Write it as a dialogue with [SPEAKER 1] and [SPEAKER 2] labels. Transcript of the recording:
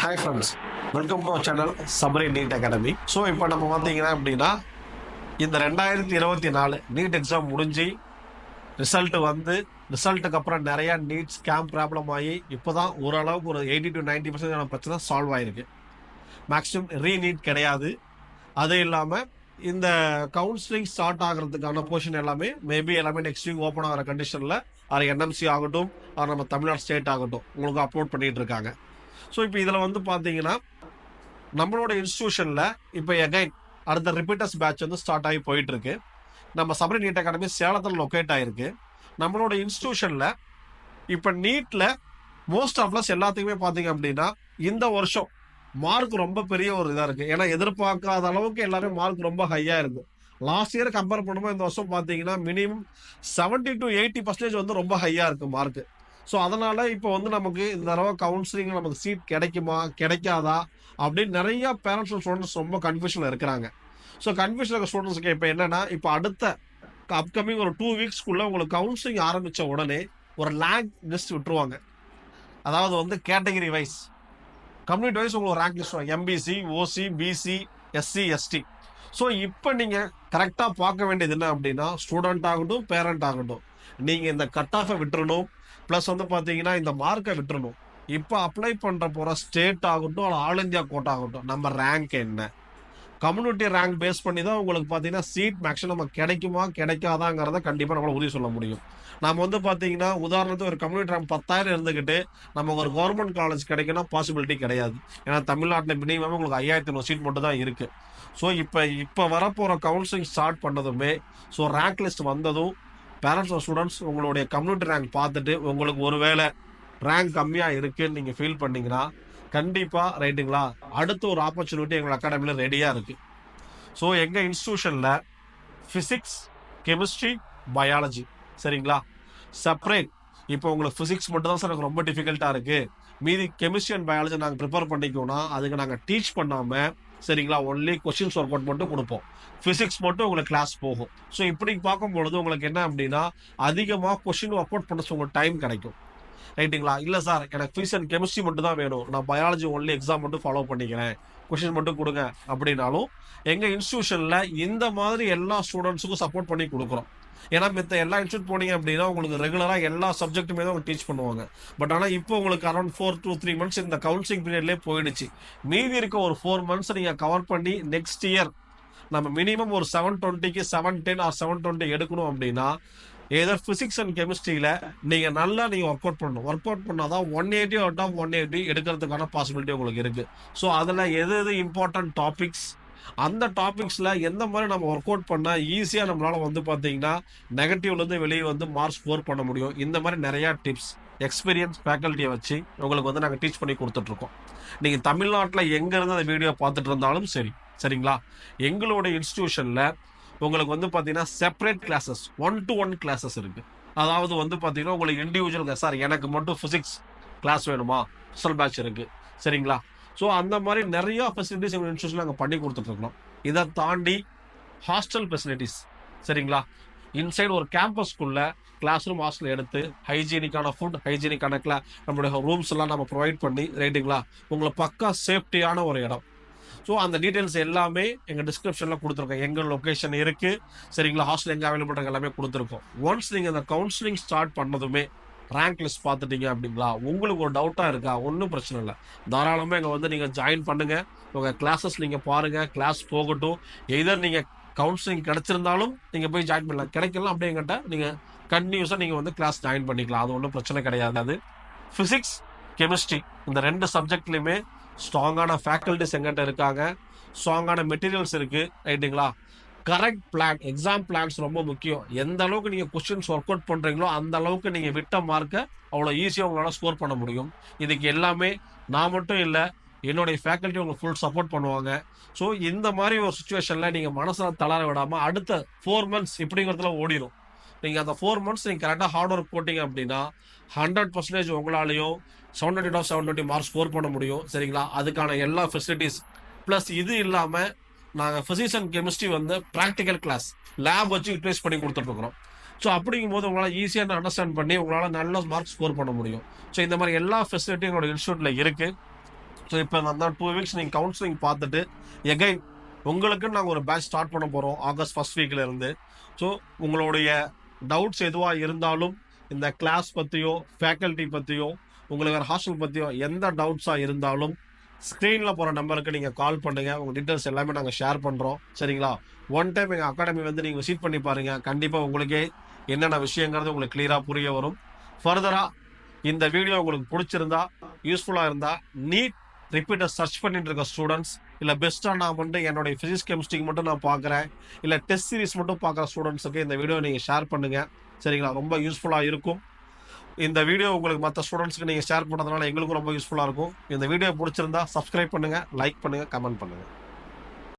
[SPEAKER 1] Hi friends, welcome to channel Sabari NEET academy. So இப்போ நம்ம பார்த்தீங்கன்னா அப்படின்னா இந்த 2024 நீட் எக்ஸாம் முடிஞ்சு ரிசல்ட்டுக்கு அப்புறம் நிறையா நீட் ஸ்கேம் ப்ராப்ளம் ஆகி இப்போ தான் ஓரளவுக்கு ஒரு 80 to 90% பிரச்சனை சால்வ் ஆகிருக்கு. மேக்ஸிமம் ரீநீட் கிடையாது. அது இல்லாமல் இந்த கவுன்சிலிங் ஸ்டார்ட் ஆகிறதுக்கான போர்ஷன் எல்லாமே எல்லாமே நெக்ஸ்ட் வீக் ஓப்பன் ஆகிற கண்டிஷனில் அது என்எம்சி ஆகட்டும், அது நம்ம தமிழ்நாடு ஸ்டேட் ஆகட்டும் உங்களுக்கு அப்லோட் பண்ணிகிட்டு இருக்காங்க. ஸோ இப்போ இதில் வந்து பார்த்தீங்கன்னா நம்மளோட இன்ஸ்டியூஷனில் இப்போ எகைன் அடுத்த ரிப்பீட்டர்ஸ் பேட்ச் வந்து ஸ்டார்ட் ஆகி போயிட்டுருக்கு. நம்ம சபரி நீட் அகாடமி சேலத்தில் லொக்கேட் ஆகிருக்கு. நம்மளோட இன்ஸ்டியூஷனில் இப்போ நீட்டில் மோஸ்ட் ஆஃப்லஸ் எல்லாத்துக்குமே பார்த்தீங்க அப்படின்னா இந்த வருஷம் மார்க் ரொம்ப பெரிய ஒரு இதாக இருக்குது. ஏன்னா எதிர்பார்க்காத அளவுக்கு எல்லாரும் மார்க் ரொம்ப ஹையாக இருக்குது. லாஸ்ட் இயர் கம்பேர் பண்ணும்போது இந்த வருஷம் பார்த்தீங்கன்னா மினிமம் 70 to 80% வந்து ரொம்ப ஹையாக இருக்குது மார்க்கு. ஸோ அதனால் இப்போ வந்து நமக்கு இந்த தடவை கவுன்சிலிங் நமக்கு சீட் கிடைக்குமா கிடைக்காதா அப்படின்னு நிறையா பேரண்ட்ஸ் அண்ட் ஸ்டூடெண்ட்ஸ் ரொம்ப கன்ஃபியூஷனில் இருக்கிறாங்க. ஸோ கன்ஃபியூஷன் இருக்க ஸ்டூடெண்ட்ஸுக்கு இப்போ என்னென்னா, இப்போ அடுத்த அப்கமிங் ஒரு 2 வீக்ஸ்க்குள்ளே உங்களுக்கு கவுன்சிலிங் ஆரம்பித்த உடனே ஒரு ரேங்க் லிஸ்ட் விட்டுருவாங்க. அதாவது வந்து கேட்டகரி வைஸ் கம்யூனிட்டி வைஸ் உங்களுக்கு ரேங்க் லிஸ்ட் எம்பிசி, ஓசி, பிசி, எஸ்சி, எஸ்டி. ஸோ இப்போ நீங்கள் கரெக்டாக பார்க்க வேண்டியது என்ன அப்படின்னா, ஸ்டூடெண்ட் ஆகட்டும் பேரண்ட் ஆகட்டும், நீங்கள் இந்த கட் ஆஃபை விட்டுறணும். ப்ளஸ் வந்து பார்த்தீங்கன்னா இந்த மார்க்கை விட்டுறணும். இப்போ அப்ளை பண்ணுற போகிற ஸ்டேட் ஆகட்டும் அல்ல ஆல் இந்தியா கோட் ஆகட்டும், நம்ம ரேங்க் என்ன, கம்யூனிட்டி ரேங்க் பேஸ் பண்ணி தான் உங்களுக்கு பார்த்தீங்கன்னா சீட் மேக்ஸிமம் நம்ம கிடைக்குமா கிடைக்காதாங்கிறத கண்டிப்பாக நம்மளால் உறுதி சொல்ல முடியும். நம்ம வந்து பார்த்தீங்கன்னா உதாரணத்துக்கு ஒரு கம்யூனிட்டி ரேங்க் 10,000 இருந்துக்கிட்டு நம்ம ஒரு கவர்மெண்ட் காலேஜ் கிடைக்கணும் பாசிபிலிட்டி கிடையாது. ஏன்னா தமிழ்நாட்டில் மினிமம் உங்களுக்கு 5,500 சீட் மட்டும் தான் இருக்குது. ஸோ இப்போ வரப்போகிற கவுன்சிலிங் ஸ்டார்ட் பண்ணதுமே, ஸோ ரேங்க் லிஸ்ட் வந்ததும் பேரண்ட்ஸ் ஆஃப் ஸ்டூடெண்ட்ஸ் உங்களுடைய கம்யூனிட்டி ரேங்க் பார்த்துட்டு உங்களுக்கு ஒருவேளை ரேங்க் கம்மியாக இருக்குன்னு நீங்கள் ஃபீல் பண்ணிங்கன்னா கண்டிப்பாக ரைட்டுங்களா அடுத்த ஒரு ஆப்பர்ச்சுனிட்டி எங்கள் அகாடமியில் ரெடியாக இருக்குது. ஸோ எங்கள் இன்ஸ்டியூஷனில் ஃபிசிக்ஸ், கெமிஸ்ட்ரி, பயாலஜி சரிங்களா செப்பரேட். இப்போ உங்களுக்கு ஃபிசிக்ஸ் மட்டும் தான் சார் எனக்கு ரொம்ப டிஃபிகல்ட்டாக இருக்குது, மீதி கெமிஸ்ட்ரி அண்ட் பயாலஜி நாங்கள் ப்ரிப்பேர் பண்ணிக்கோன்னா அதுக்கு நாங்கள் டீச் பண்ணாமல் சரிங்களா ஒன்லி கொஸ்டின்ஸ் ஒர்க் அவுட் மட்டும் கொடுப்போம். ஃபிசிக்ஸ் மட்டும் உங்களுக்கு கிளாஸ் போகும். ஸோ இப்படி பார்க்கும்பொழுது உங்களுக்கு என்ன அப்படின்னா அதிகமாக கொஸ்டின் ஒர்க் அவுட் பண்ண உங்களுக்கு டைம் கிடைக்கும். ரைட்டுங்களா? இல்லை சார் எனக்கு ஃபிசிக்ஸ் அண்ட் கெமிஸ்ட்ரி மட்டும் தான் வேணும், நான் பயாலஜி ஒன்லி எக்ஸாம் மட்டும் ஃபாலோ பண்ணிக்கிறேன், கொஸ்டின் மட்டும் கொடுங்க அப்படின்னாலும் எங்கள் இன்ஸ்டியூஷனில் இந்த மாதிரி எல்லா ஸ்டூடெண்ட்ஸுக்கும் சப்போர்ட் பண்ணி கொடுக்குறோம். ஏன்னா மித்த எல்லா இன்ஸ்டியூட் போனீங்க அப்படின்னா உங்களுக்கு ரெகுலராக எல்லா சப்ஜெக்ட்டுமே தான் உங்களுக்கு டீச் பண்ணுவாங்க. பட் ஆனால் இப்போ உங்களுக்கு அரௌண்ட் 4 to 3 months இந்த கவுன்சிலிங் பீரியட்லேயே போயிடுச்சு. மீதி இருக்க ஒரு 4 months நீங்கள் கவர் பண்ணி நெக்ஸ்ட் இயர் நம்ம மினிமம் ஒரு 720க்கு 710 ஆர் 720 எடுக்கணும் அப்படின்னா ஏதோ ஃபிசிக்ஸ் அண்ட் கெமிஸ்ட்ரியில் நீங்கள் ஒர்க் அவுட் பண்ணணும். ஒர்க் அவுட் பண்ணால் தான் 180 out of 180 எடுக்கிறதுக்கான பாசிபிலிட்டி உங்களுக்கு இருக்குது. ஸோ அதில் எது இம்பார்ட்டன்ட் டாபிக்ஸ், அந்த டாபிக்ஸில் எந்த மாதிரி நம்ம ஒர்க் அவுட் பண்ணால் ஈஸியாக நம்மளால் வந்து பார்த்தீங்கன்னா நெகட்டிவ்லேருந்து வெளியே வந்து மார்க் ஸ்கோர் பண்ண முடியும், இந்த மாதிரி நிறையா டிப்ஸ் எக்ஸ்பீரியன்ஸ் ஃபேக்கல்ட்டியை வச்சு உங்களுக்கு வந்து நாங்கள் டீச் பண்ணி கொடுத்துட்ருக்கோம். நீங்கள் தமிழ்நாட்டில் எங்கேருந்து அந்த வீடியோ பார்த்துட்டு இருந்தாலும் சரிங்களா எங்களோட இன்ஸ்டியூஷனில் உங்களுக்கு வந்து பார்த்தீங்கன்னா செப்பரேட் கிளாஸஸ் 1-to-1 கிளாஸஸ் இருக்குது. அதாவது வந்து பார்த்தீங்கன்னா உங்களுக்கு இண்டிவிஜுவல் சார் எனக்கு மட்டும் ஃபிசிக்ஸ் கிளாஸ் வேணுமா ஸ்பெஷல் பேட்ச் இருக்குது சரிங்களா. ஸோ அந்த மாதிரி நிறையா ஃபெசிலிட்டிஸ் எங்கள் இன்ஸ்டியூஷனில் நாங்கள் பண்ணி கொடுத்துட்ருக்கோம். இதை தாண்டி ஹாஸ்டல் ஃபெசிலிட்டிஸ் சரிங்களா, இன்சைடு ஒரு கேம்பஸ்க்குள்ளே கிளாஸ் ரூம் ஹாஸ்டல் எடுத்து ஹைஜீனிக்கான ஃபுட், ஹைஜீனிக்கான நம்மளுடைய ரூம்ஸ் எல்லாம் நம்ம ப்ரொவைட் பண்ணி ரைட்டுங்களா உங்களை பக்கா சேஃப்டியான ஒரு இடம். ஸோ அந்த டீட்டெயில்ஸ் எல்லாமே எங்கள் டிஸ்கிரிப்ஷனில் கொடுத்துருக்கோம். எங்கள் லொக்கேஷன் இருக்குது சரிங்களா, ஹாஸ்டல் எங்கே அவைலபிள் எல்லாமே கொடுத்துருக்கோம். ஒன்ஸ் நீங்கள் அந்த கவுன்சிலிங் ஸ்டார்ட் பண்ணதுமே ரேங்க் லிஸ்ட் பார்த்துட்டீங்க அப்படிங்களா உங்களுக்கு ஒரு டவுட்டாக இருக்கா, ஒன்றும் பிரச்சனை இல்லை, தாராளமாக இங்கே வந்து நீங்கள் ஜாயின் பண்ணுங்கள். உங்கள் கிளாஸஸ் நீங்கள் பாருங்கள், கிளாஸ் போகட்டும். எதர் நீங்கள் கவுன்சிலிங் கிடச்சிருந்தாலும் நீங்கள் போய் ஜாயின் பண்ணலாம், கிடைக்கலாம் அப்படியே எங்கிட்ட நீங்கள் கண்டினியூஸாக நீங்கள் வந்து கிளாஸ் ஜாயின் பண்ணிக்கலாம், அது ஒன்றும் பிரச்சனை கிடையாது. அது ஃபிசிக்ஸ், கெமிஸ்ட்ரி இந்த 2 சப்ஜெக்ட்லையுமே ஸ்ட்ராங்கான ஃபேக்கல்ட்டிஸ் எங்கிட்ட இருக்காங்க, ஸ்ட்ராங்கான மெட்டீரியல்ஸ் இருக்குது ரைட்டுங்களா. கரெக்ட் பிளான், எக்ஸாம் பிளான்ஸ் ரொம்ப முக்கியம். எந்த அளவுக்கு நீங்கள் கொஸ்டின்ஸ் ஒர்க் அவுட் பண்ணுறீங்களோ அந்த அளவுக்கு நீங்கள் விட்ட மார்க்கை அவ்வளோ ஈஸியாக உங்களால் ஸ்கோர் பண்ண முடியும். இதுக்கு எல்லாமே நான் மட்டும் இல்லை, என்னுடைய ஃபேக்கல்ட்டி உங்களுக்கு ஃபுல் சப்போர்ட் பண்ணுவாங்க. ஸோ இந்த மாதிரி ஒரு சுச்சுவேஷனில் நீங்கள் மனசில் தளர விடாமல் அடுத்த 4 months இப்படிங்கிறதுல ஓடிடும். நீங்கள் அந்த 4 months நீங்கள் கரெக்டாக ஹார்ட் ஒர்க் போட்டிங்க அப்படின்னா 100% உங்களாலையும் 720 out of 720 மார்க் ஸ்கோர் பண்ண முடியும் சரிங்களா. அதுக்கான எல்லா ஃபெசிலிட்டிஸ் ப்ளஸ் இது இல்லாமல் நாங்கள் ஃபிசிக்ஸ் அண்ட் கெமிஸ்ட்ரி வந்து ப்ராக்டிக்கல் கிளாஸ் லேப் வச்சு யூட்டிலைஸ் பண்ணி கொடுத்துட்ருக்குறோம். ஸோ அப்படிங்கும்போது உங்களால் ஈஸியாக அண்டர்ஸ்டாண்ட் பண்ணி உங்களால் நல்ல மார்க் ஸ்கோர் பண்ண முடியும். ஸோ இந்த மாதிரி எல்லா ஃபெசிலிட்டியும் என்னோட இன்ஸ்டியூட்டில் இருக்குது. ஸோ இப்போ அந்த 2 வீக்ஸ் நீங்கள் கவுன்சிலிங் பார்த்துட்டு எகைன் உங்களுக்குன்னு நாங்கள் ஒரு பேட்ச் ஸ்டார்ட் பண்ண போகிறோம் ஆகஸ்ட் ஃபர்ஸ்ட் வீக்ல இருந்து. ஸோ உங்களுடைய டவுட்ஸ் எதுவாக இருந்தாலும் இந்த கிளாஸ் பற்றியோ ஃபேக்கல்ட்டி பற்றியோ உங்களுக்கு வேறு ஹாஸ்டல் பற்றியோ எந்த டவுட்ஸாக இருந்தாலும் ஸ்க்ரீனில் போகிற நம்பருக்கு நீங்கள் கால் பண்ணுங்கள். உங்கள் டீட்டெயில்ஸ் எல்லாமே நாங்கள் ஷேர் பண்ணுறோம். சரிங்களா? ஒன் டைம் எங்கள் அகாடமி வந்து நீங்கள் விசிட் பண்ணி பாருங்கள். கண்டிப்பாக உங்களுக்கே என்னென்ன விஷயங்கிறது உங்களுக்கு கிளியராக புரிய வரும். ஃபர்தராக இந்த வீடியோ உங்களுக்கு பிடிச்சிருந்தா, யூஸ்ஃபுல்லாக இருந்தால், நீட் ரிப்பீட்டர் சர்ச் பண்ணிட்டு இருக்க ஸ்டூடெண்ட்ஸ், இல்லை பெஸ்ட்டாக நான் வந்து என்னுடைய ஃபிசிக்ஸ் கெமிஸ்ட்ரிக்கு மட்டும் நான் பார்க்குறேன், இல்லை டெஸ்ட் சீரிஸ் மட்டும் பார்க்குற ஸ்டூடெண்ட்ஸுக்கு இந்த வீடியோ நீங்கள் ஷேர் பண்ணுங்கள். சரிங்களா? ரொம்ப யூஸ்ஃபுல்லாக இருக்கும். இந்த வீடியோ உங்களுக்கு மற்ற ஸ்டூடெண்ட்ஸ்க்கு நீங்கள் ஷேர் பண்ணுறதுனால எங்களுக்கும் ரொம்ப யூஸ்ஃபுல்லாக இருக்கும். இந்த வீடியோ பிடிச்சிருந்தா சப்ஸ்கிரைப் பண்ணுங்கள், லைக் பண்ணுங்கள், கமெண்ட் பண்ணுங்கள்.